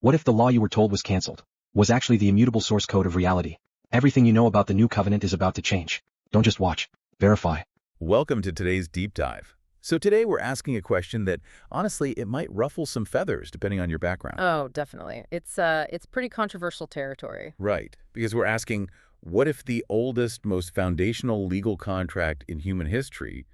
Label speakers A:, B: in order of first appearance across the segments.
A: What if the law you were told was cancelled was actually the immutable source code of reality? Everything you know about the new covenant is about to change. Don't just watch. Verify.
B: Welcome to today's deep dive. So today we're asking a question that, honestly, it might ruffle some feathers depending on your background.
C: Oh, definitely. It's pretty controversial territory.
B: Right, because we're asking, what if the oldest, most foundational legal contract in human history,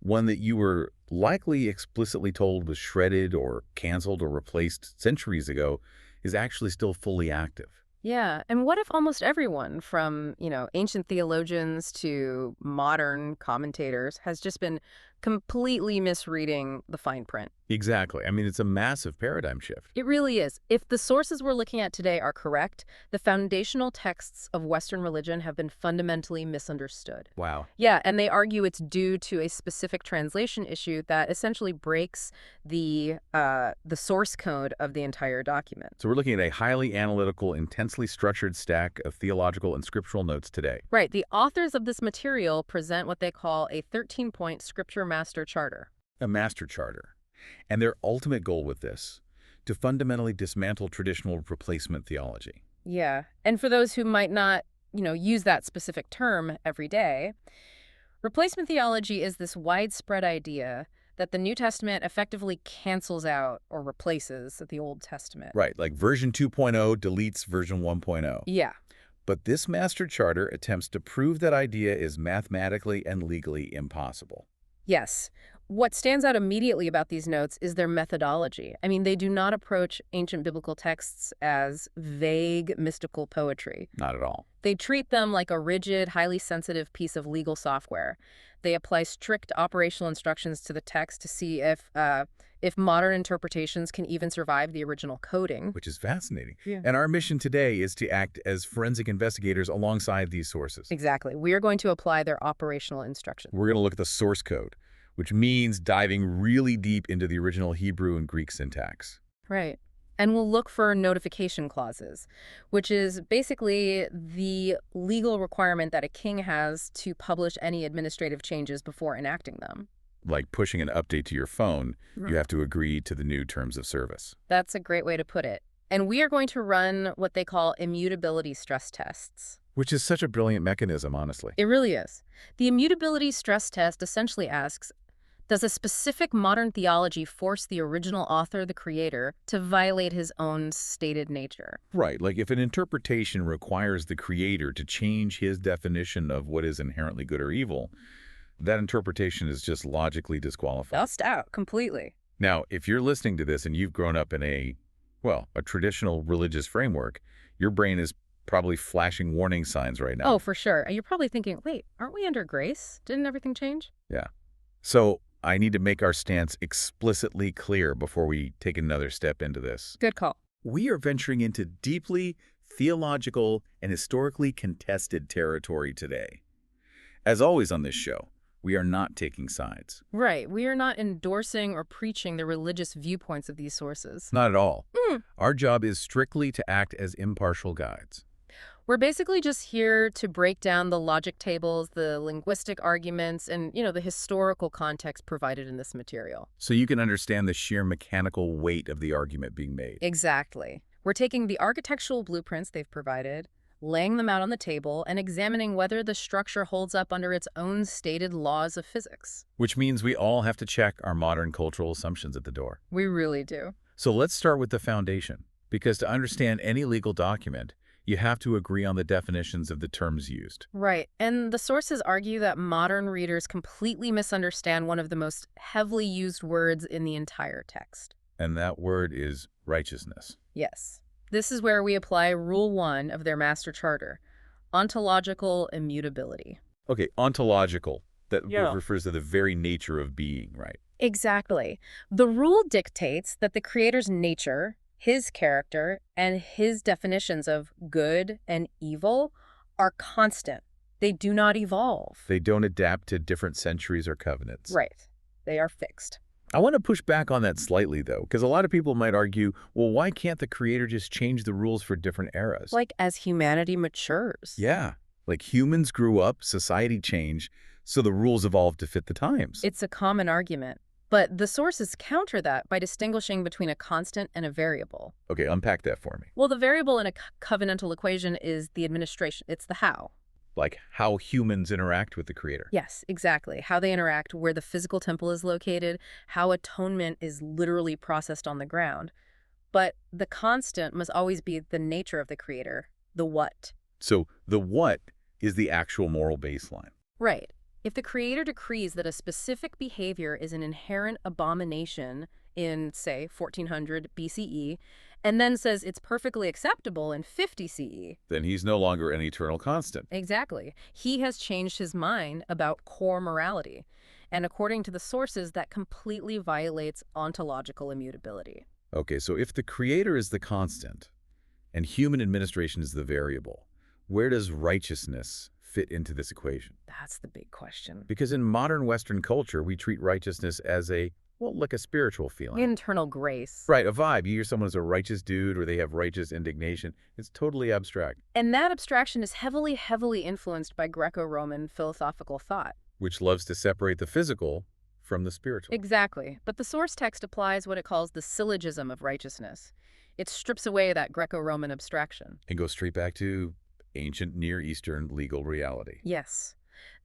B: one that you were likely explicitly told was shredded or canceled or replaced centuries ago, is actually still fully active?
C: Yeah, and what if almost everyone from, ancient theologians to modern commentators has just been completely misreading the fine print?
B: Exactly. I mean, it's a massive paradigm shift.
C: It really is. If the sources we're looking at today are correct, the foundational texts of Western religion have been fundamentally misunderstood.
B: Wow.
C: Yeah, and they argue it's due to a specific translation issue that essentially breaks the source code of the entire document.
B: So we're looking at a highly analytical, intensely structured stack of theological and scriptural notes today.
C: Right. The authors of this material present what they call a 13-point scripture master charter.
B: A master charter. And their ultimate goal with this, to fundamentally dismantle traditional replacement theology.
C: Yeah. And for those who might not, use that specific term every day, replacement theology is this widespread idea that the New Testament effectively cancels out or replaces the Old Testament.
B: Right, like version 2.0 deletes version 1.0.
C: Yeah.
B: But this master charter attempts to prove that idea is mathematically and legally impossible.
C: Yes. What stands out immediately about these notes is their methodology. I mean, they do not approach ancient biblical texts as vague, mystical poetry.
B: Not at all.
C: They treat them like a rigid, highly sensitive piece of legal software. They apply strict operational instructions to the text to see if modern interpretations can even survive the original coding.
B: Which is fascinating.
C: Yeah.
B: And our mission today is to act as forensic investigators alongside these sources.
C: Exactly. We are going to apply their operational instructions.
B: We're going to look at the source code, which means diving really deep into the original Hebrew and Greek syntax.
C: Right. And we'll look for notification clauses, which is basically the legal requirement that a king has to publish any administrative changes before enacting them.
B: Like pushing an update to your phone, you have to agree to the new terms of service.
C: That's a great way to put it. And we are going to run what they call immutability stress tests.
B: Which is such a brilliant mechanism, honestly.
C: It really is. The immutability stress test essentially asks, does a specific modern theology force the original author, the creator, to violate his own stated nature?
B: Right, like if an interpretation requires the creator to change his definition of what is inherently good or evil, that interpretation is just logically disqualified.
C: Dust out completely.
B: Now, if you're listening to this and you've grown up in a traditional religious framework, your brain is probably flashing warning signs right now.
C: Oh, for sure. And you're probably thinking, wait, aren't we under grace? Didn't everything change?
B: Yeah. So I need to make our stance explicitly clear before we take another step into this.
C: Good call.
B: We are venturing into deeply theological and historically contested territory today. As always on this show, we are not taking sides.
C: Right. We are not endorsing or preaching the religious viewpoints of these sources.
B: Not at all. Our job is strictly to act as impartial guides.
C: We're basically just here to break down the logic tables, the linguistic arguments, and, the historical context provided in this material.
B: So you can understand the sheer mechanical weight of the argument being made.
C: Exactly. We're taking the architectural blueprints they've provided, laying them out on the table, and examining whether the structure holds up under its own stated laws of physics.
B: Which means we all have to check our modern cultural assumptions at the door.
C: We really do.
B: So let's start with the foundation, because to understand any legal document, you have to agree on the definitions of the terms used.
C: Right. And the sources argue that modern readers completely misunderstand one of the most heavily used words in the entire text.
B: And that word is righteousness.
C: Yes. This is where we apply Rule 1 of their Master Charter, Ontological Immutability.
B: Okay, ontological. That refers to the very nature of being, right?
C: Exactly. The rule dictates that the Creator's nature, his character, and his definitions of good and evil are constant. They do not evolve.
B: They don't adapt to different centuries or covenants.
C: Right. They are fixed.
B: I want to push back on that slightly, though, because a lot of people might argue, well, why can't the Creator just change the rules for different eras?
C: Like as humanity matures.
B: Yeah. Like humans grew up, society changed, so the rules evolved to fit the times.
C: It's a common argument. But the sources counter that by distinguishing between a constant and a variable.
B: Okay, unpack that for me.
C: Well, the variable in a covenantal equation is the administration. It's the how.
B: Like how humans interact with the Creator.
C: Yes, exactly. How they interact, where the physical temple is located, how atonement is literally processed on the ground. But the constant must always be the nature of the Creator, the what.
B: So the what is the actual moral baseline.
C: Right. If the Creator decrees that a specific behavior is an inherent abomination in, say, 1400 BCE, and then says it's perfectly acceptable in 50 CE.
B: Then he's no longer an eternal constant.
C: Exactly. He has changed his mind about core morality. And according to the sources, that completely violates ontological immutability.
B: Okay, so if the Creator is the constant and human administration is the variable, where does righteousness fit into this equation?
C: That's the big question.
B: Because in modern Western culture, we treat righteousness as like a spiritual feeling.
C: Internal grace.
B: Right, a vibe. You hear someone as a righteous dude or they have righteous indignation. It's totally abstract.
C: And that abstraction is heavily, heavily influenced by Greco-Roman philosophical thought.
B: Which loves to separate the physical from the spiritual.
C: Exactly. But the source text applies what it calls the Syllogism of Righteousness. It strips away that Greco-Roman abstraction.
B: And goes straight back to ancient Near Eastern legal reality.
C: Yes.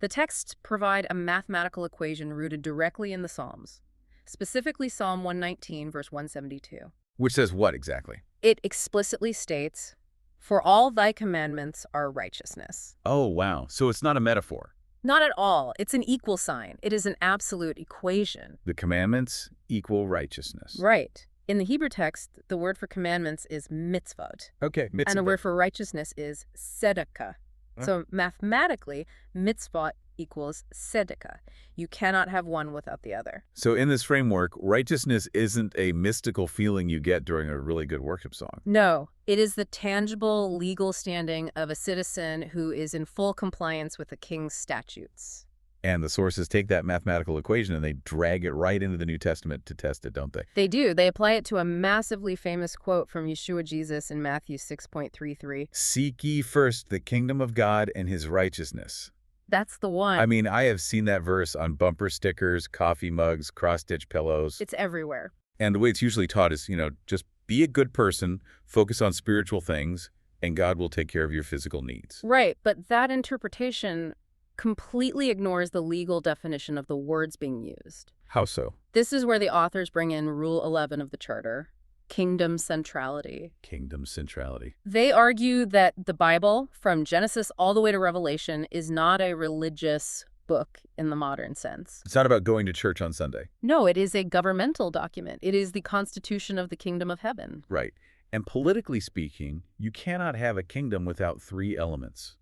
C: The texts provide a mathematical equation rooted directly in the Psalms, specifically Psalm 119, verse 172.
B: Which says what exactly?
C: It explicitly states, "For all thy commandments are righteousness."
B: Oh, wow. So it's not a metaphor.
C: Not at all. It's an equal sign. It is an absolute equation.
B: The commandments equal righteousness.
C: Right. In the Hebrew text, the word for commandments is mitzvot.
B: Okay, mitzvot.
C: And the word for righteousness is tzedakah. So mathematically, mitzvot equals tzedakah. You cannot have one without the other.
B: So in this framework, righteousness isn't a mystical feeling you get during a really good worship song.
C: No, it is the tangible legal standing of a citizen who is in full compliance with the king's statutes.
B: And the sources take that mathematical equation and they drag it right into the New Testament to test it, don't they?
C: They do. They apply it to a massively famous quote from Yeshua Jesus in Matthew 6.33.
B: Seek ye first the kingdom of God and his righteousness.
C: That's the one.
B: I mean, I have seen that verse on bumper stickers, coffee mugs, cross-stitch pillows.
C: It's everywhere.
B: And the way it's usually taught is, just be a good person, focus on spiritual things, and God will take care of your physical needs.
C: Right, but that interpretation completely ignores the legal definition of the words being used.
B: How so?
C: This is where the authors bring in Rule 11 of the Charter, kingdom centrality.
B: Kingdom centrality.
C: They argue that the Bible, from Genesis all the way to Revelation, is not a religious book in the modern sense.
B: It's not about going to church on Sunday.
C: No, it is a governmental document. It is the constitution of the kingdom of heaven.
B: Right. And politically speaking, you cannot have a kingdom without three elements: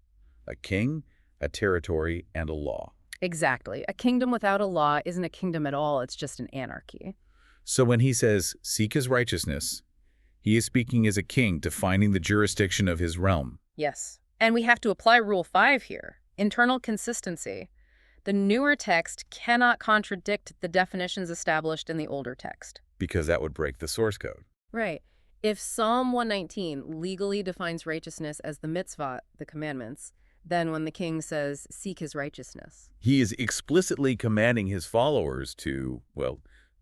B: a king, a territory, and a law.
C: Exactly. A kingdom without a law isn't a kingdom at all. It's just an anarchy.
B: So when he says, seek his righteousness, he is speaking as a king defining the jurisdiction of his realm.
C: Yes. And we have to apply Rule 5 here. Internal consistency. The newer text cannot contradict the definitions established in the older text.
B: Because that would break the source code.
C: Right. If Psalm 119 legally defines righteousness as the mitzvot, the commandments, then when the king says, seek his righteousness,
B: he is explicitly commanding his followers to,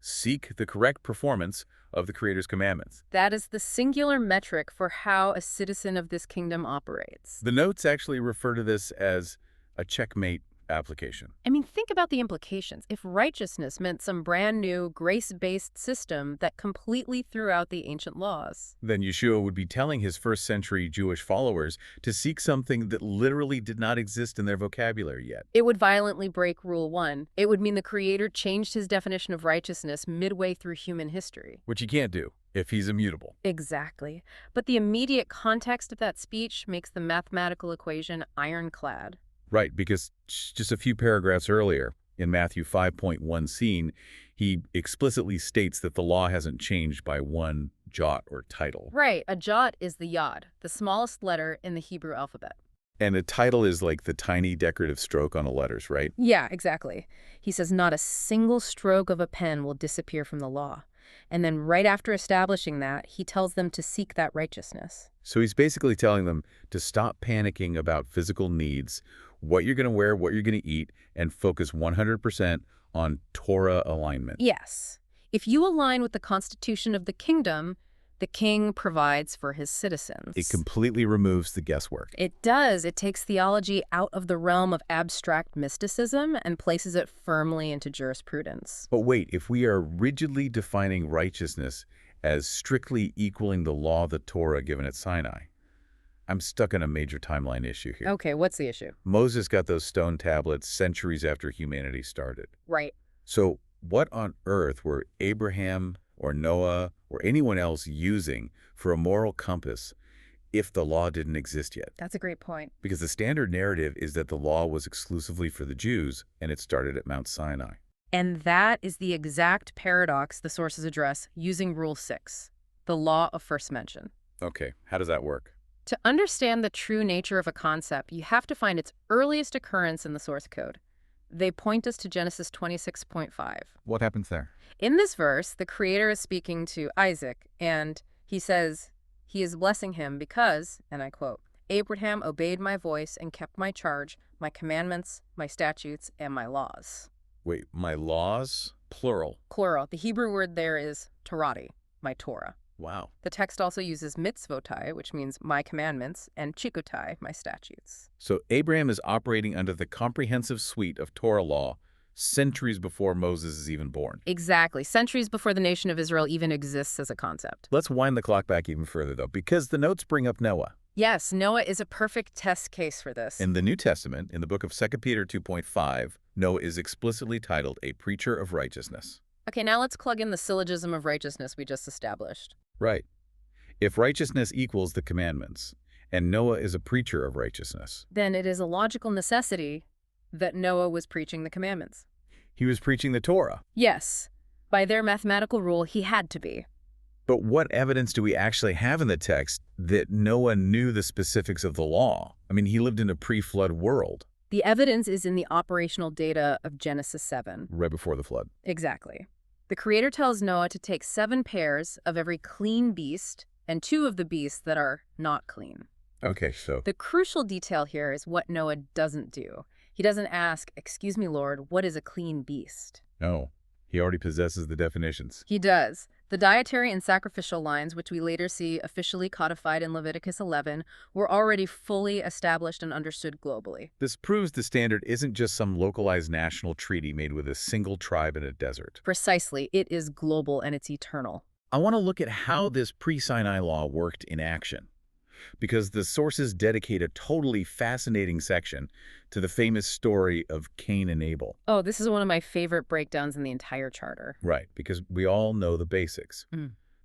B: seek the correct performance of the Creator's commandments.
C: That is the singular metric for how a citizen of this kingdom operates.
B: The notes actually refer to this as a checkmate application.
C: I mean, think about the implications. If righteousness meant some brand new grace-based system that completely threw out the ancient laws,
B: then Yeshua would be telling his first-century Jewish followers to seek something that literally did not exist in their vocabulary yet.
C: It would violently break Rule 1. It would mean the Creator changed his definition of righteousness midway through human history.
B: Which he can't do if he's immutable.
C: Exactly. But the immediate context of that speech makes the mathematical equation ironclad.
B: Right, because just a few paragraphs earlier, in Matthew 5.1 scene, he explicitly states that the law hasn't changed by one jot or title.
C: Right, a jot is the yod, the smallest letter in the Hebrew alphabet.
B: And a title is like the tiny decorative stroke on the letters, right?
C: Yeah, exactly. He says not a single stroke of a pen will disappear from the law. And then right after establishing that, he tells them to seek that righteousness.
B: So he's basically telling them to stop panicking about physical needs, what you're going to wear, what you're going to eat, and focus 100% on Torah alignment.
C: Yes. If you align with the constitution of the kingdom, the king provides for his citizens.
B: It completely removes the guesswork.
C: It does. It takes theology out of the realm of abstract mysticism and places it firmly into jurisprudence.
B: But wait, if we are rigidly defining righteousness as strictly equaling the law of the Torah given at Sinai, I'm stuck in a major timeline issue here.
C: Okay, what's the issue?
B: Moses got those stone tablets centuries after humanity started.
C: Right.
B: So what on earth were Abraham or Noah or anyone else using for a moral compass if the law didn't exist yet?
C: That's a great point.
B: Because the standard narrative is that the law was exclusively for the Jews and it started at Mount Sinai.
C: And that is the exact paradox the sources address using Rule 6, the law of first mention.
B: Okay, how does that work?
C: To understand the true nature of a concept, you have to find its earliest occurrence in the source code. They point us to Genesis 26.5.
B: What happens there?
C: In this verse, the Creator is speaking to Isaac, and he says he is blessing him because, and I quote, "Abraham obeyed my voice and kept my charge, my commandments, my statutes, and my laws."
B: Wait, my laws? Plural.
C: Plural. The Hebrew word there is Torah, my Torah.
B: Wow.
C: The text also uses mitzvotai, which means my commandments, and chikutai, my statutes.
B: So Abraham is operating under the comprehensive suite of Torah law centuries before Moses is even born.
C: Exactly. Centuries before the nation of Israel even exists as a concept.
B: Let's wind the clock back even further, though, because the notes bring up Noah.
C: Yes, Noah is a perfect test case for this.
B: In the New Testament, in the book of 2 Peter 2.5, Noah is explicitly titled a preacher of righteousness.
C: Okay, now let's plug in the Syllogism of Righteousness we just established.
B: Right. If righteousness equals the commandments, and Noah is a preacher of righteousness,
C: then it is a logical necessity that Noah was preaching the commandments.
B: he was preaching the Torah.
C: Yes, by their mathematical rule, he had to be.
B: But what evidence do we actually have in the text that Noah knew the specifics of the law? I mean, he lived in a pre-flood world.
C: The evidence is in the operational data of Genesis 7.
B: Right before the flood.
C: Exactly. The Creator tells Noah to take 7 pairs of every clean beast and 2 of the beasts that are not clean.
B: Okay, so
C: The crucial detail here is what Noah doesn't do. He doesn't ask, "Excuse me, Lord, what is a clean beast?"
B: no, he already possesses the definitions.
C: He does. The dietary and sacrificial lines, which we later see officially codified in Leviticus 11, were already fully established and understood globally.
B: This proves the standard isn't just some localized national treaty made with a single tribe in a desert.
C: Precisely, it is global and it's eternal.
B: I want to look at how this pre-Sinai law worked in action, because the sources dedicate a totally fascinating section to the famous story of Cain and Abel.
C: Oh, this is one of my favorite breakdowns in the entire charter.
B: Right, because we all know the basics.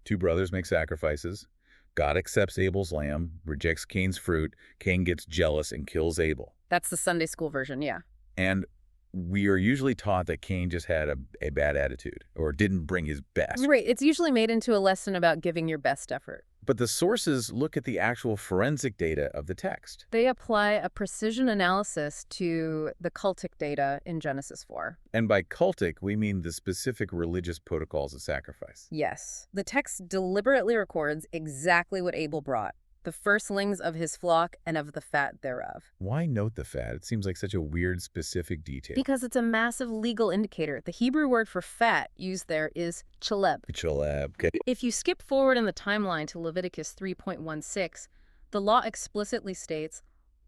B: 2 brothers make sacrifices. God accepts Abel's lamb, rejects Cain's fruit. Cain gets jealous and kills Abel.
C: That's the Sunday school version, yeah.
B: And we are usually taught that Cain just had a bad attitude or didn't bring his best.
C: Right, it's usually made into a lesson about giving your best effort.
B: But the sources look at the actual forensic data of the text.
C: They apply a precision analysis to the cultic data in Genesis 4.
B: And by cultic, we mean the specific religious protocols of sacrifice.
C: Yes. The text deliberately records exactly what Abel brought, the firstlings of his flock and of the fat thereof.
B: Why note the fat? It seems like such a weird, specific detail.
C: Because it's a massive legal indicator. The Hebrew word for fat used there is chaleb.
B: Chaleb. Okay.
C: If you skip forward in the timeline to Leviticus 3.16, the law explicitly states,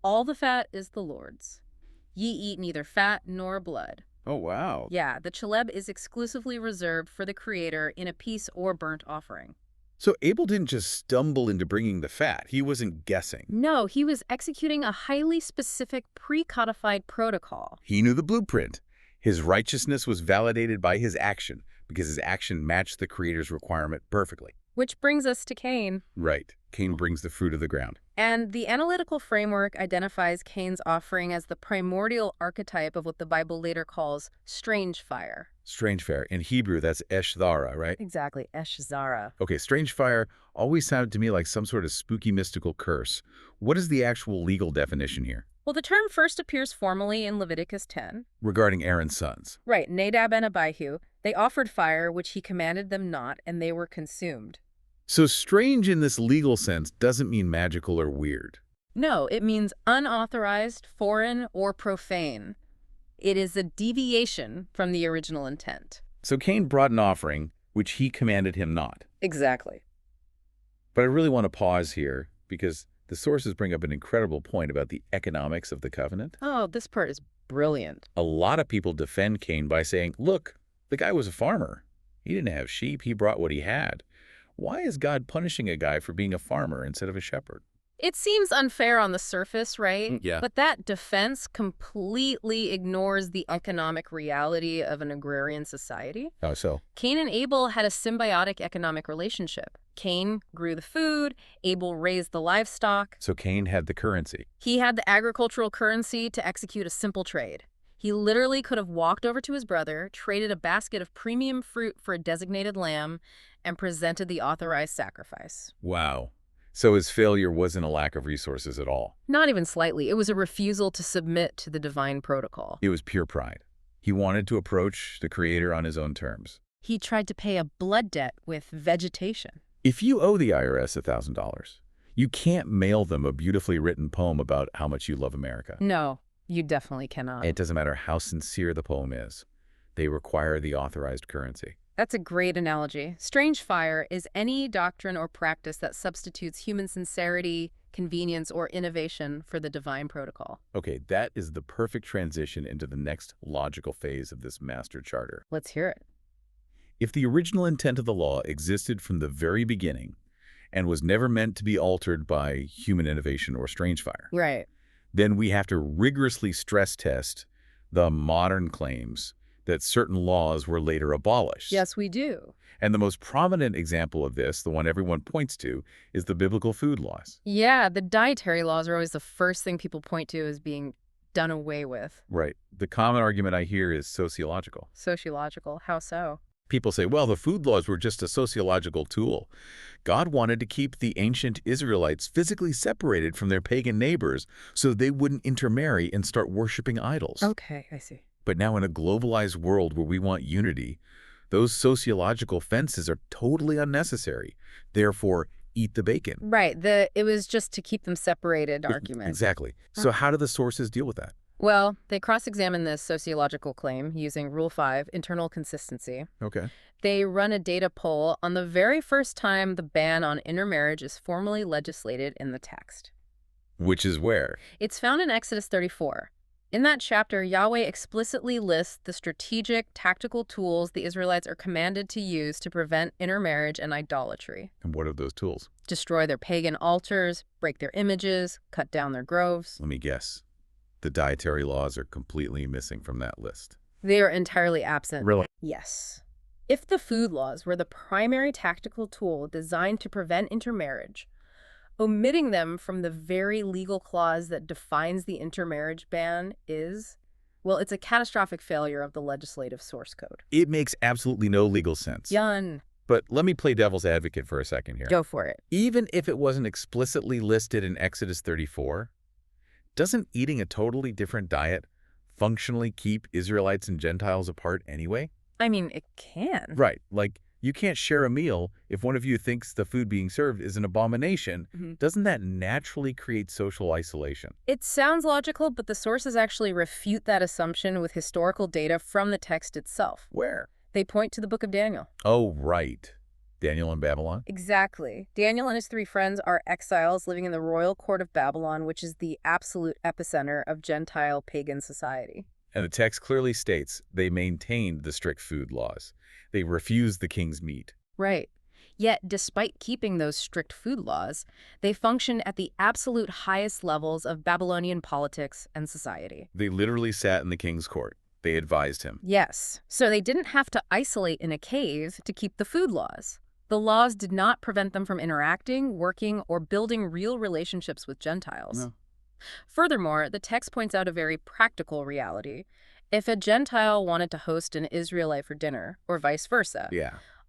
C: "All the fat is the Lord's. Ye eat neither fat nor blood."
B: Oh, wow.
C: Yeah, the chaleb is exclusively reserved for the Creator in a peace or burnt offering.
B: So Abel didn't just stumble into bringing the fat. He wasn't guessing.
C: No, he was executing a highly specific pre-codified protocol.
B: He knew the blueprint. His righteousness was validated by his action because his action matched the Creator's requirement perfectly.
C: Which brings us to Cain.
B: Right. Cain brings the fruit of the ground.
C: And the analytical framework identifies Cain's offering as the primordial archetype of what the Bible later calls strange fire.
B: Strange fire. In Hebrew, that's eshthara, right?
C: Exactly, Esh-Zara.
B: Okay, strange fire always sounded to me like some sort of spooky mystical curse. What is the actual legal definition here?
C: Well, the term first appears formally in Leviticus 10.
B: Regarding Aaron's sons.
C: Right, Nadab and Abihu. They offered fire, which he commanded them not, and they were consumed.
B: So strange in this legal sense doesn't mean magical or weird.
C: No, it means unauthorized, foreign, or profane. It is a deviation from the original intent.
B: So Cain brought an offering, which he commanded him not.
C: Exactly.
B: But I really want to pause here because the sources bring up an incredible point about the economics of the covenant.
C: Oh, this part is brilliant.
B: A lot of people defend Cain by saying, look, the guy was a farmer. He didn't have sheep. He brought what he had. Why is God punishing a guy for being a farmer instead of a shepherd?
C: It seems unfair on the surface, right?
B: Yeah.
C: But that defense completely ignores the economic reality of an agrarian society.
B: Oh, so?
C: Cain and Abel had a symbiotic economic relationship. Cain grew the food, Abel raised the livestock.
B: So Cain had the currency.
C: He had the agricultural currency to execute a simple trade. He literally could have walked over to his brother, traded a basket of premium fruit for a designated lamb, and presented the authorized sacrifice.
B: Wow. So his failure wasn't a lack of resources at all.
C: Not even slightly. It was a refusal to submit to the divine protocol.
B: It was pure pride. He wanted to approach the Creator on his own terms.
C: He tried to pay a blood debt with vegetation.
B: If you owe the IRS $1,000, you can't mail them a beautifully written poem about how much you love America.
C: No, you definitely cannot.
B: It doesn't matter how sincere the poem is. They require the authorized currency.
C: That's a great analogy. Strange fire is any doctrine or practice that substitutes human sincerity, convenience, or innovation for the divine protocol.
B: Okay, that is the perfect transition into the next logical phase of this master charter.
C: Let's hear it.
B: If the original intent of the law existed from the very beginning and was never meant to be altered by human innovation or strange fire,
C: Right.
B: then we have to rigorously stress test the modern claims that certain laws were later abolished.
C: Yes, we do.
B: And the most prominent example of this, the one everyone points to, is the biblical food laws.
C: Yeah, the dietary laws are always the first thing people point to as being done away with.
B: Right. The common argument I hear is sociological.
C: Sociological. How so?
B: People say, well, the food laws were just a sociological tool. God wanted to keep the ancient Israelites physically separated from their pagan neighbors so they wouldn't intermarry and start worshiping idols.
C: Okay, I see.
B: But now in a globalized world where we want unity, those sociological fences are totally unnecessary. Therefore, eat the bacon.
C: Right. It was just to keep them separated argument.
B: Exactly. So how do the sources deal with that?
C: Well, they cross-examine this sociological claim using Rule 5, internal consistency.
B: Okay.
C: They run a data poll on the very first time the ban on intermarriage is formally legislated in the text.
B: Which is where?
C: It's found in Exodus 34. In that chapter, Yahweh explicitly lists the strategic, tactical tools the Israelites are commanded to use to prevent intermarriage and idolatry.
B: And what are those tools?
C: Destroy their pagan altars, break their images, cut down their groves.
B: Let me guess. The dietary laws are completely missing from that list.
C: They are entirely absent.
B: Really?
C: Yes. If the food laws were the primary tactical tool designed to prevent intermarriage, omitting them from the very legal clause that defines the intermarriage ban is, well, it's a catastrophic failure of the legislative source code.
B: It makes absolutely no legal sense.
C: Yun.
B: But let me play devil's advocate for a second here.
C: Go for it.
B: Even if it wasn't explicitly listed in Exodus 34, doesn't eating a totally different diet functionally keep Israelites and Gentiles apart anyway?
C: I mean, it can.
B: Right. Like, you can't share a meal if one of you thinks the food being served is an abomination.
C: Mm-hmm.
B: Doesn't that naturally create social isolation?
C: It sounds logical, but the sources actually refute that assumption with historical data from the text itself.
B: Where?
C: They point to the book of Daniel.
B: Oh, right. Daniel in Babylon?
C: Exactly. Daniel and his 3 friends are exiles living in the royal court of Babylon, which is the absolute epicenter of Gentile pagan society.
B: And the text clearly states they maintained the strict food laws. They refused the king's meat.
C: Right. Yet, despite keeping those strict food laws, they functioned at the absolute highest levels of Babylonian politics and society.
B: They literally sat in the king's court. They advised him.
C: Yes. So they didn't have to isolate in a cave to keep the food laws. The laws did not prevent them from interacting, working, or building real relationships with Gentiles.
B: No.
C: Furthermore, the text points out a very practical reality. If a Gentile wanted to host an Israelite for dinner, or vice versa,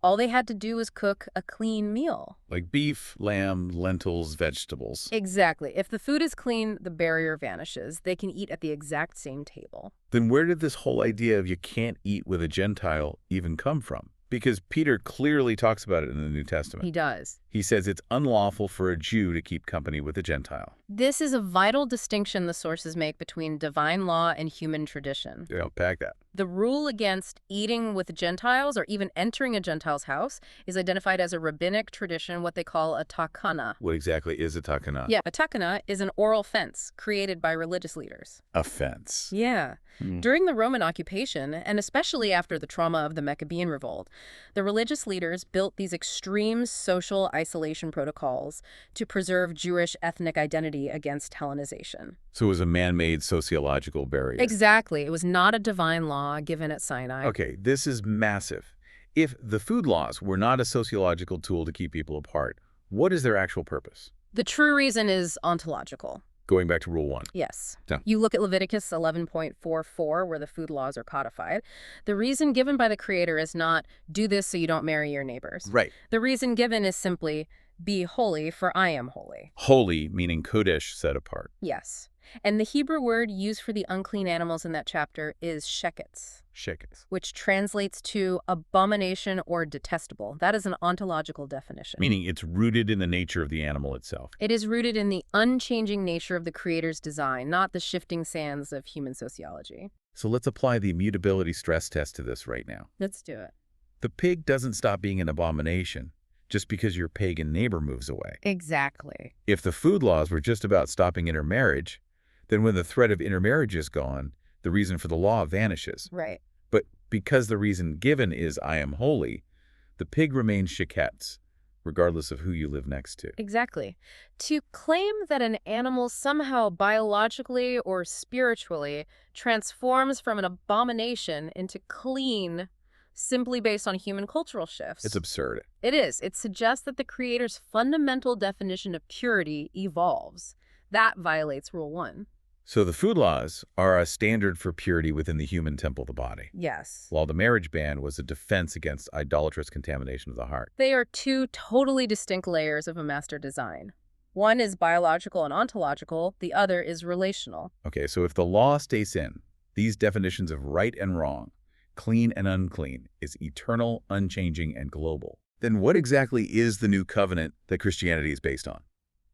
C: all they had to do was cook a clean meal.
B: Like beef, lamb, lentils, vegetables.
C: Exactly. If the food is clean, the barrier vanishes. They can eat at the exact same table.
B: Then where did this whole idea of you can't eat with a Gentile even come from? Because Peter clearly talks about it in the New Testament.
C: He does.
B: He says it's unlawful for a Jew to keep company with a Gentile.
C: This is a vital distinction the sources make between divine law and human tradition.
B: Yeah, unpack that.
C: The rule against eating with Gentiles or even entering a Gentile's house is identified as a rabbinic tradition, what they call a takana.
B: What exactly is a takana?
C: Yeah, a takana is an oral fence created by religious leaders.
B: A fence.
C: Yeah. During the Roman occupation, and especially after the trauma of the Maccabean revolt, the religious leaders built these extreme social isolation protocols to preserve Jewish ethnic identity against Hellenization.
B: So it was a man-made sociological barrier.
C: Exactly. It was not a divine law given at Sinai.
B: Okay, this is massive. If the food laws were not a sociological tool to keep people apart, what is their actual purpose?
C: The true reason is ontological.
B: Going back to Rule 1.
C: Yes.
B: Yeah.
C: You look at Leviticus 11.44, where the food laws are codified. The reason given by the Creator is not, do this so you don't marry your neighbors.
B: Right.
C: The reason given is simply, be holy, for I am holy.
B: Holy, meaning kodesh, set apart.
C: Yes. And the Hebrew word used for the unclean animals in that chapter is sheketz,
B: Shekets.
C: which translates to abomination or detestable. That is an ontological definition.
B: Meaning it's rooted in the nature of the animal itself.
C: It is rooted in the unchanging nature of the Creator's design, not the shifting sands of human sociology.
B: So let's apply the immutability stress test to this right now.
C: Let's do it.
B: The pig doesn't stop being an abomination just because your pagan neighbor moves away.
C: Exactly.
B: If the food laws were just about stopping intermarriage, then when the threat of intermarriage is gone, the reason for the law vanishes.
C: Right.
B: But because the reason given is I am holy, the pig remains sheketz, regardless of who you live next to.
C: Exactly. To claim that an animal somehow biologically or spiritually transforms from an abomination into clean simply based on human cultural shifts.
B: It's absurd.
C: It is. It suggests that the Creator's fundamental definition of purity evolves. That violates Rule 1.
B: So the food laws are a standard for purity within the human temple, the body,
C: Yes.
B: while the marriage ban was a defense against idolatrous contamination of the heart.
C: They are two totally distinct layers of a master design. One is biological and ontological, the other is relational.
B: Okay, so if the law stays in, these definitions of right and wrong, clean and unclean, is eternal, unchanging, and global, then what exactly is the new covenant that Christianity is based on?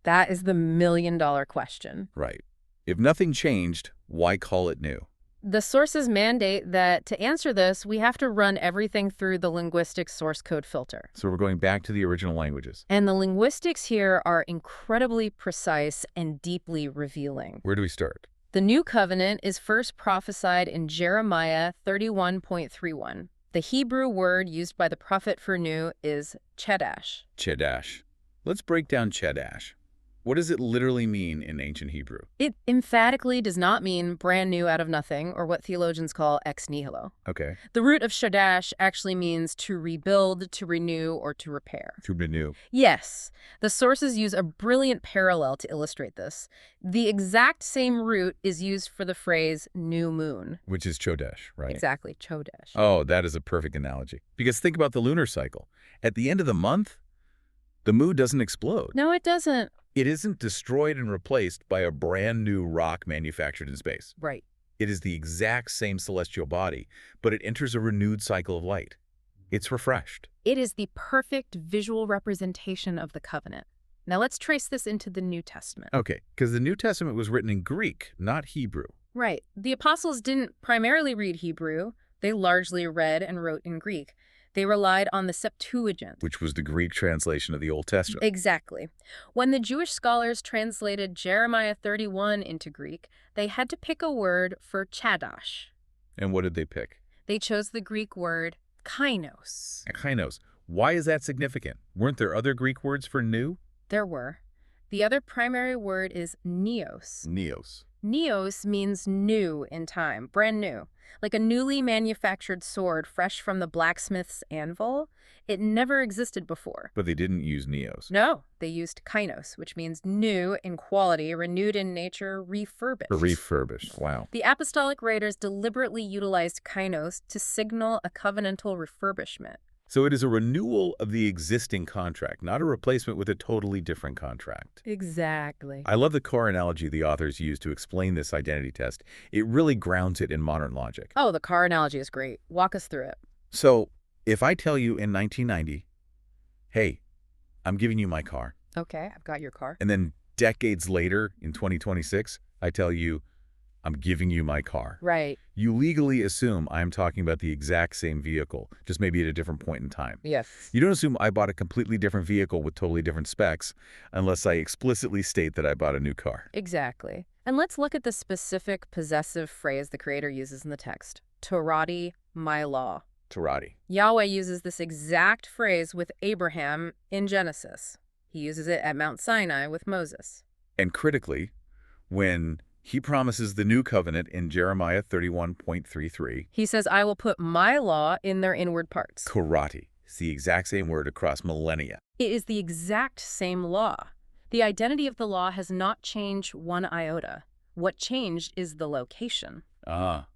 C: That is the million-dollar question.
B: Right. If nothing changed, why call it new?
C: The sources mandate that to answer this, we have to run everything through the linguistic source code filter.
B: So we're going back to the original languages.
C: And the linguistics here are incredibly precise and deeply revealing.
B: Where do we start?
C: The new covenant is first prophesied in Jeremiah 31.31. The Hebrew word used by the prophet for new is chedash.
B: Chedash. Let's break down chedash. What does it literally mean in ancient Hebrew?
C: It emphatically does not mean brand new out of nothing, or what theologians call ex nihilo.
B: Okay.
C: The root of shadash actually means to rebuild, to renew, or to repair.
B: To renew.
C: Yes, the sources use a brilliant parallel to illustrate this. The exact same root is used for the phrase new moon.
B: Which is chodesh, right?
C: Exactly, chodesh.
B: Oh, that is a perfect analogy. Because think about the lunar cycle. At the end of the month, the moon doesn't explode.
C: No, it doesn't.
B: It isn't destroyed and replaced by a brand new rock manufactured in space.
C: Right.
B: It is the exact same celestial body, but it enters a renewed cycle of light. It's refreshed.
C: It is the perfect visual representation of the covenant. Now let's trace this into the New Testament.
B: Okay, because the New Testament was written in Greek, not Hebrew.
C: Right. The apostles didn't primarily read Hebrew. They largely read and wrote in Greek. They relied on the Septuagint,
B: Which was the Greek translation of the Old Testament.
C: Exactly. When the Jewish scholars translated Jeremiah 31 into Greek, they had to pick a word for chadash.
B: And what did they pick?
C: They chose the Greek word kainos.
B: Kainos. Why is that significant? Weren't there other Greek words for new?
C: There were. The other primary word is neos.
B: Neos.
C: Neos means new in time, brand new. Like a newly manufactured sword fresh from the blacksmith's anvil. It never existed before.
B: But they didn't use neos.
C: No, they used kainos, which means new in quality, renewed in nature, refurbished.
B: Refurbished. Wow.
C: The apostolic writers deliberately utilized kainos to signal a covenantal refurbishment.
B: So it is a renewal of the existing contract, not a replacement with a totally different contract.
C: Exactly.
B: I love the car analogy the authors use to explain this identity test. It really grounds it in modern logic.
C: Oh, the car analogy is great. Walk us through it.
B: So if I tell you in 1990, hey, I'm giving you my car.
C: Okay, I've got your car.
B: And then decades later, in 2026, I tell you, I'm giving you my car.
C: Right.
B: You legally assume I'm talking about the exact same vehicle, just maybe at a different point in time.
C: Yes.
B: You don't assume I bought a completely different vehicle with totally different specs unless I explicitly state that I bought a new car.
C: Exactly. And let's look at the specific possessive phrase the Creator uses in the text. Torah, my law.
B: Torah.
C: Yahweh uses this exact phrase with Abraham in Genesis. He uses it at Mount Sinai with Moses.
B: And critically, when he promises the new covenant in Jeremiah 31.33,
C: he says, I will put my law in their inward parts.
B: karate. It's the exact same word across millennia.
C: It is the exact same law. The identity of the law has not changed one iota. What changed is the location.
B: Ah.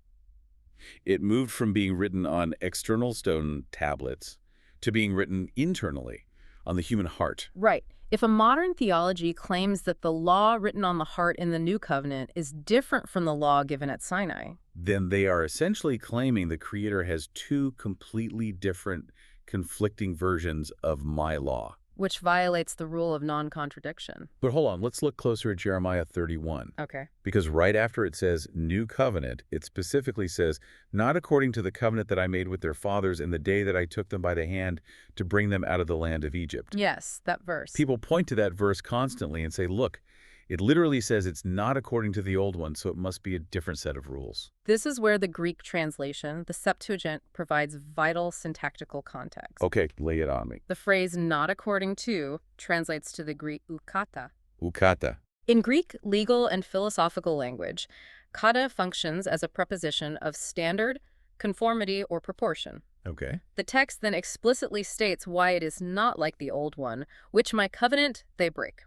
B: It moved from being written on external stone tablets to being written internally on the human heart.
C: Right. If a modern theology claims that the law written on the heart in the New Covenant is different from the law given at Sinai,
B: then they are essentially claiming the Creator has two completely different, conflicting versions of my law.
C: which violates the rule of non-contradiction.
B: But hold on, let's look closer at Jeremiah 31.
C: Okay.
B: Because right after it says new covenant, it specifically says, not according to the covenant that I made with their fathers in the day that I took them by the hand to bring them out of the land of Egypt.
C: Yes, that verse.
B: People point to that verse constantly and say, look, it literally says it's not according to the old one, so it must be a different set of rules.
C: This is where the Greek translation, the Septuagint, provides vital syntactical context.
B: Okay, lay it on me.
C: The phrase not according to translates to the Greek ukata.
B: Ukata.
C: In Greek legal and philosophical language, kata functions as a preposition of standard, conformity, or proportion.
B: Okay.
C: The text then explicitly states why it is not like the old one, which my covenant they break.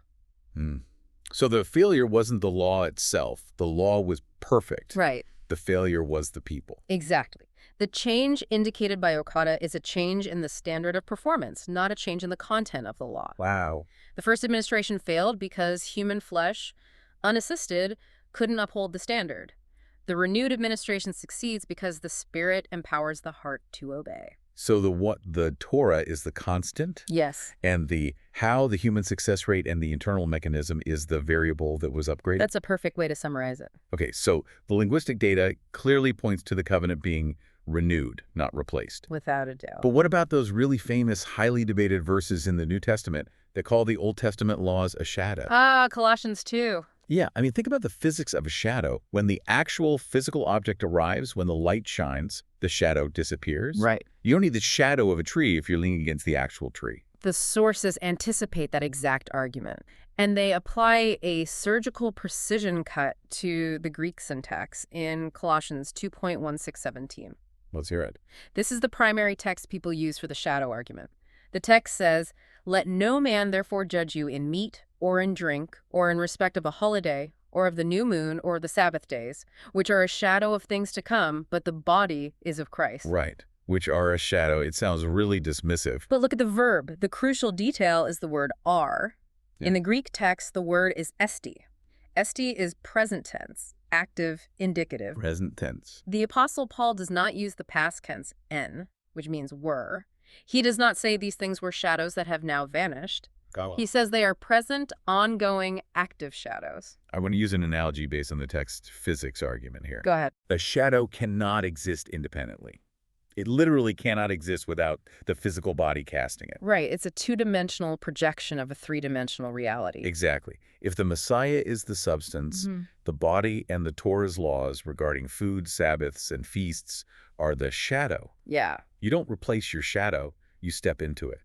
B: So the failure wasn't the law itself. The law was perfect.
C: Right.
B: The failure was the people.
C: Exactly. The change indicated by Okada is a change in the standard of performance, not a change in the content of the law.
B: Wow.
C: The first administration failed because human flesh, unassisted, couldn't uphold the standard. The renewed administration succeeds because the Spirit empowers the heart to obey.
B: So the Torah is the constant,
C: Yes.
B: and the how the human success rate and the internal mechanism is the variable that was upgraded?
C: That's a perfect way to summarize it.
B: Okay, so the linguistic data clearly points to the covenant being renewed, not replaced.
C: Without a doubt.
B: But what about those really famous, highly debated verses in the New Testament that call the Old Testament laws a shadow?
C: Colossians 2.
B: Yeah, I mean, think about the physics of a shadow. When the actual physical object arrives, when the light shines, the shadow disappears.
C: Right.
B: You don't need the shadow of a tree if you're leaning against the actual tree.
C: The sources anticipate that exact argument, and they apply a surgical precision cut to the Greek syntax in Colossians 2.1617.
B: Let's hear it.
C: This is the primary text people use for the shadow argument. The text says, "Let no man therefore judge you in meat, or in drink, or in respect of a holiday, or of the new moon, or the Sabbath days, which are a shadow of things to come, but the body is of Christ."
B: Right. Which are a shadow. It sounds really dismissive.
C: But look at the verb. The crucial detail is the word are.
B: Yeah.
C: In the Greek text, the word is esti. Esti is present tense, active, indicative.
B: Present tense.
C: The Apostle Paul does not use the past tense en, which means were. He does not say these things were shadows that have now vanished. He says they are present, ongoing, active shadows.
B: I want to use an analogy based on the text physics argument here.
C: Go ahead.
B: A shadow cannot exist independently. It literally cannot exist without the physical body casting it.
C: Right. It's a two-dimensional projection of a three-dimensional reality.
B: Exactly. If the Messiah is the substance, the body and the Torah's laws regarding food, Sabbaths, and feasts are the shadow.
C: Yeah.
B: You don't replace your shadow, you step into it.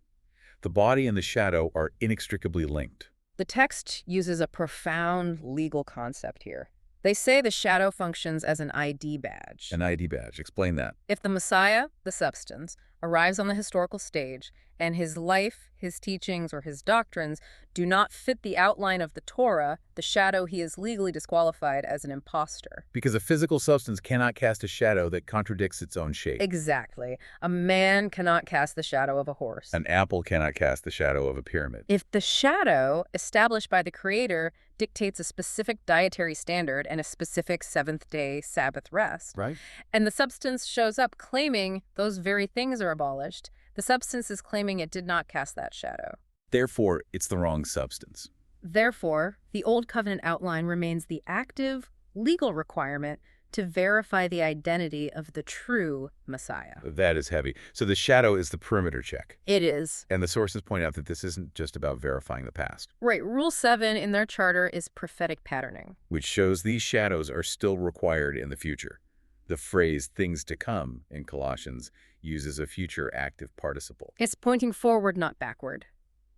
B: The body and the shadow are inextricably linked.
C: The text uses a profound legal concept here. They say the shadow functions as an ID badge.
B: An ID badge. Explain that.
C: If the Messiah, the substance, arrives on the historical stage and his life, his teachings, or his doctrines do not fit the outline of the Torah, the shadow, he is legally disqualified as an imposter.
B: Because a physical substance cannot cast a shadow that contradicts its own shape.
C: Exactly. A man cannot cast the shadow of a horse.
B: An apple cannot cast the shadow of a pyramid.
C: If the shadow, established by the Creator, dictates a specific dietary standard and a specific seventh-day Sabbath rest,
B: Right.
C: and the substance shows up claiming those very things are abolished, the substance is claiming it did not cast that shadow.
B: Therefore, it's the wrong substance.
C: Therefore, the Old Covenant outline remains the active, legal requirement to verify the identity of the true Messiah.
B: That is heavy. So the shadow is the perimeter check.
C: It is.
B: And the sources point out that this isn't just about verifying the past.
C: Right. Rule 7 in their charter is prophetic patterning,
B: which shows these shadows are still required in the future. The phrase things to come in Colossians uses a future active participle.
C: It's pointing forward, not backward.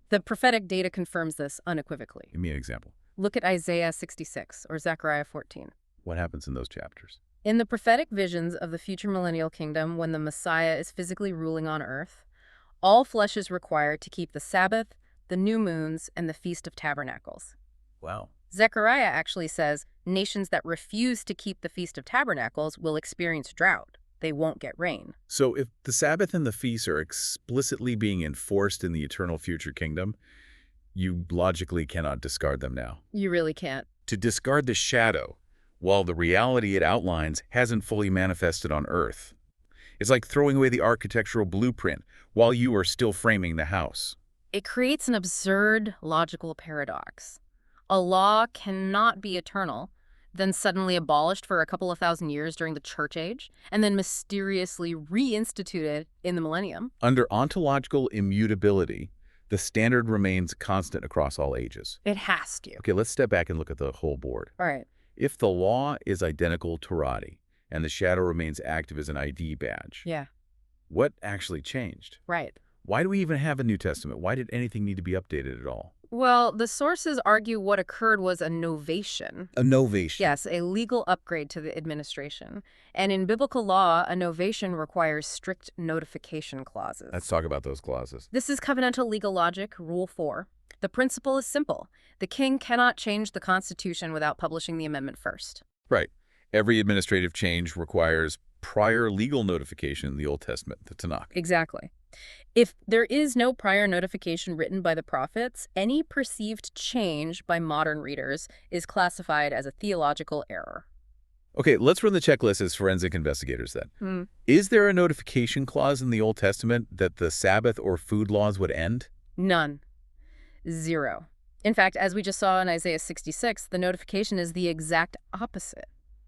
C: The prophetic data confirms this unequivocally.
B: Give me an example.
C: Look at Isaiah 66 or Zechariah 14.
B: What happens in those chapters?
C: In the prophetic visions of the future millennial kingdom, when the Messiah is physically ruling on earth, all flesh is required to keep the Sabbath, the new moons, and the Feast of Tabernacles.
B: Wow.
C: Zechariah actually says nations that refuse to keep the Feast of Tabernacles will experience drought. They won't get rain.
B: So if the Sabbath and the feasts are explicitly being enforced in the eternal future kingdom, you logically cannot discard them now.
C: You really can't.
B: To discard the shadow, while the reality it outlines hasn't fully manifested on earth. It's like throwing away the architectural blueprint while you are still framing the house.
C: It creates an absurd logical paradox. A law cannot be eternal, then suddenly abolished for a couple of thousand years during the Church Age, and then mysteriously reinstituted in the millennium.
B: Under ontological immutability, the standard remains constant across all ages.
C: It has to.
B: Okay, let's step back and look at the whole board.
C: All right.
B: If the law is identical to Torah, and the shadow remains active as an ID badge,
C: Yeah.
B: what actually changed?
C: Right.
B: Why do we even have a New Testament? Why did anything need to be updated at all?
C: Well, the sources argue what occurred was a novation.
B: A novation.
C: Yes, a legal upgrade to the administration. And in biblical law, a novation requires strict notification clauses.
B: Let's talk about those clauses.
C: This is covenantal legal logic, Rule 4. The principle is simple. The king cannot change the Constitution without publishing the amendment first.
B: Right. Every administrative change requires prior legal notification in the Old Testament, the Tanakh.
C: Exactly. If there is no prior notification written by the prophets, any perceived change by modern readers is classified as a theological error.
B: Okay, let's run the checklist as forensic investigators then. Is there a notification clause in the Old Testament that the Sabbath or food laws would end?
C: None. Zero. In fact, as we just saw in Isaiah 66, the notification is the exact opposite.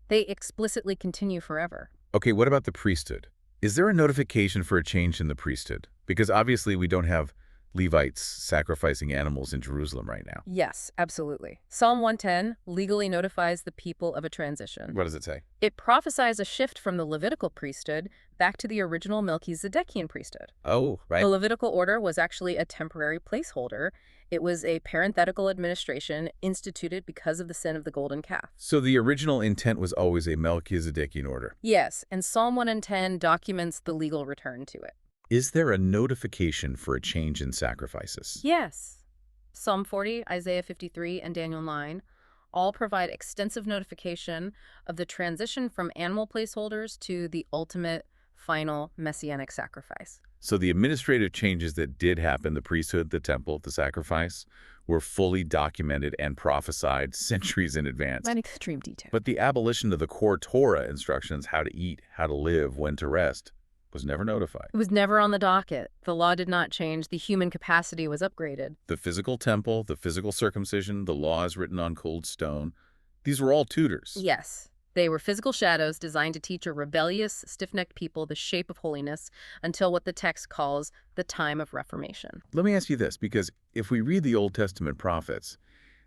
C: They explicitly continue forever.
B: Okay, what about the priesthood? Is there a notification for a change in the priesthood? Because obviously we don't have Levites sacrificing animals in Jerusalem right now.
C: Yes, absolutely. Psalm 110 legally notifies the people of a transition.
B: What does it say?
C: It prophesies a shift from the Levitical priesthood back to the original Melchizedekian priesthood.
B: Oh, right.
C: The Levitical order was actually a temporary placeholder. It was a parenthetical administration instituted because of the sin of the golden calf.
B: So the original intent was always a Melchizedekian order.
C: Yes, and Psalm 110 documents the legal return to it.
B: Is there a notification for a change in sacrifices?
C: Yes. Psalm 40, Isaiah 53, and Daniel 9 all provide extensive notification of the transition from animal placeholders to the ultimate, final messianic sacrifice.
B: So the administrative changes that did happen, the priesthood, the temple, the sacrifice, were fully documented and prophesied centuries in advance.
C: In extreme detail.
B: But the abolition of the core Torah instructions, how to eat, how to live, when to rest, was never notified.
C: It was never on the docket. The law did not change. The human capacity was upgraded.
B: The physical temple, the physical circumcision, the laws written on cold stone, these were all tutors.
C: Yes. They were physical shadows designed to teach a rebellious, stiff-necked people the shape of holiness until what the text calls the time of Reformation.
B: Let me ask you this, because if we read the Old Testament prophets,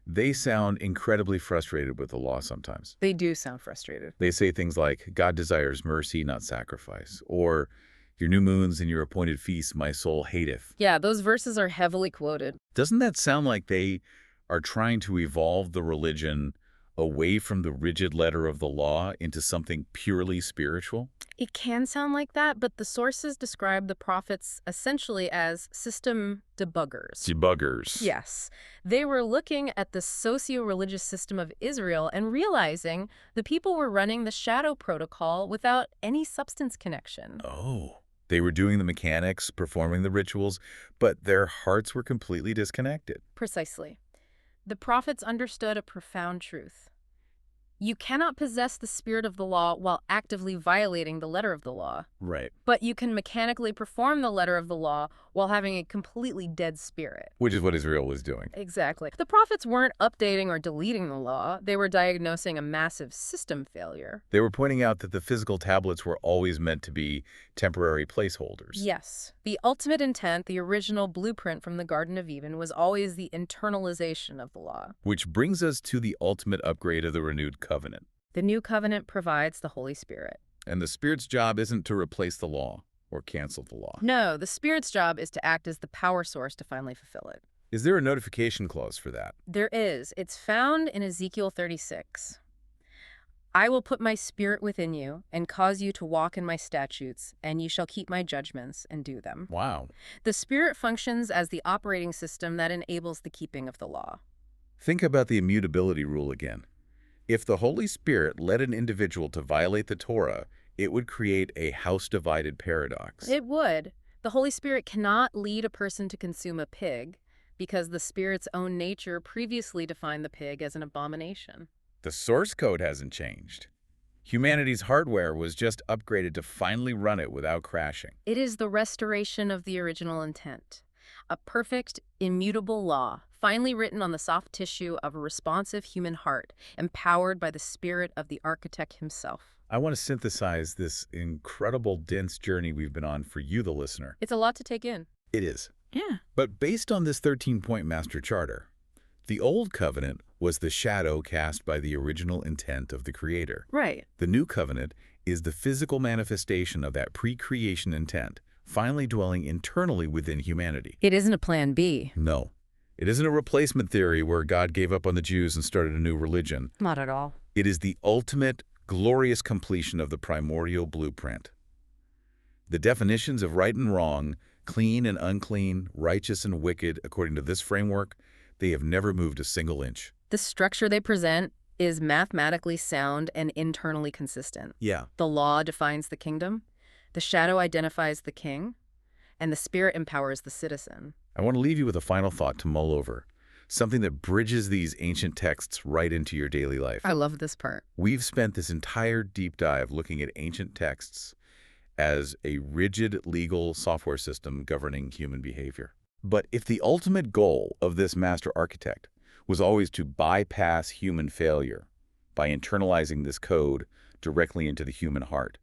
B: they sound incredibly frustrated with the law sometimes.
C: They do sound frustrated.
B: They say things like, God desires mercy, not sacrifice, or your new moons and your appointed feasts my soul hateth.
C: Yeah, those verses are heavily quoted.
B: Doesn't that sound like they are trying to evolve the religion away from the rigid letter of the law into something purely spiritual?
C: It can sound like that, but the sources describe the prophets essentially as system debuggers.
B: Debuggers.
C: Yes. They were looking at the socio-religious system of Israel and realizing the people were running the shadow protocol without any substance connection.
B: Oh. They were doing the mechanics, performing the rituals, but their hearts were completely disconnected.
C: Precisely. The prophets understood a profound truth. You cannot possess the spirit of the law while actively violating the letter of the law.
B: Right.
C: But you can mechanically perform the letter of the law while having a completely dead spirit.
B: Which is what Israel was doing.
C: Exactly. The prophets weren't updating or deleting the law. They were diagnosing a massive system failure.
B: They were pointing out that the physical tablets were always meant to be temporary placeholders.
C: Yes. The ultimate intent, the original blueprint from the Garden of Eden, was always the internalization of the law.
B: Which brings us to the ultimate upgrade of the renewed covenant.
C: The new covenant provides the Holy Spirit.
B: And the Spirit's job isn't to replace the law or cancel the law.
C: No, the Spirit's job is to act as the power source to finally fulfill it.
B: Is there a notification clause for that?
C: There is. It's found in Ezekiel 36. I will put my spirit within you and cause you to walk in my statutes, and you shall keep my judgments and do them.
B: Wow.
C: The Spirit functions as the operating system that enables the keeping of the law.
B: Think about the immutability rule again. If the Holy Spirit led an individual to violate the Torah, it would create a house-divided paradox.
C: It would. The Holy Spirit cannot lead a person to consume a pig because the Spirit's own nature previously defined the pig as an abomination.
B: The source code hasn't changed. Humanity's hardware was just upgraded to finally run it without crashing.
C: It is the restoration of the original intent. A perfect, immutable law, finally written on the soft tissue of a responsive human heart, empowered by the spirit of the architect himself.
B: I want to synthesize this incredible, dense journey we've been on for you, the listener.
C: It's a lot to take in.
B: It is.
C: Yeah.
B: But based on this 13-point master charter, the Old Covenant was the shadow cast by the original intent of the Creator.
C: Right.
B: The New Covenant is the physical manifestation of that pre-creation intent, finally dwelling internally within humanity.
C: It isn't a plan B.
B: No. It isn't a replacement theory where God gave up on the Jews and started a new religion.
C: Not at all.
B: It is the ultimate, glorious completion of the primordial blueprint. The definitions of right and wrong, clean and unclean, righteous and wicked, according to this framework, they have never moved a single inch.
C: The structure they present is mathematically sound and internally consistent.
B: Yeah.
C: The law defines the kingdom, the shadow identifies the king, and the Spirit empowers the citizen.
B: I want to leave you with a final thought to mull over, something that bridges these ancient texts right into your daily life.
C: I love this part.
B: We've spent this entire deep dive looking at ancient texts as a rigid legal software system governing human behavior. But if the ultimate goal of this master architect was always to bypass human failure by internalizing this code directly into the human heart,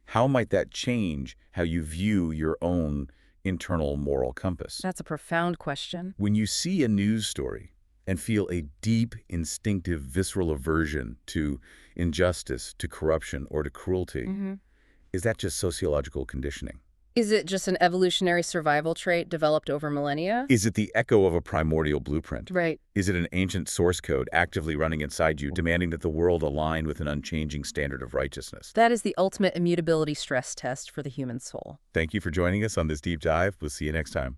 B: how might that change how you view your own internal moral compass?
C: That's a profound question.
B: When you see a news story and feel a deep, instinctive, visceral aversion to injustice, to corruption, or to cruelty, is that just sociological conditioning?
C: Is it just an evolutionary survival trait developed over millennia?
B: Is it the echo of a primordial blueprint?
C: Right.
B: Is it an ancient source code actively running inside you, demanding that the world align with an unchanging standard of righteousness?
C: That is the ultimate immutability stress test for the human soul.
B: Thank you for joining us on this deep dive. We'll see you next time.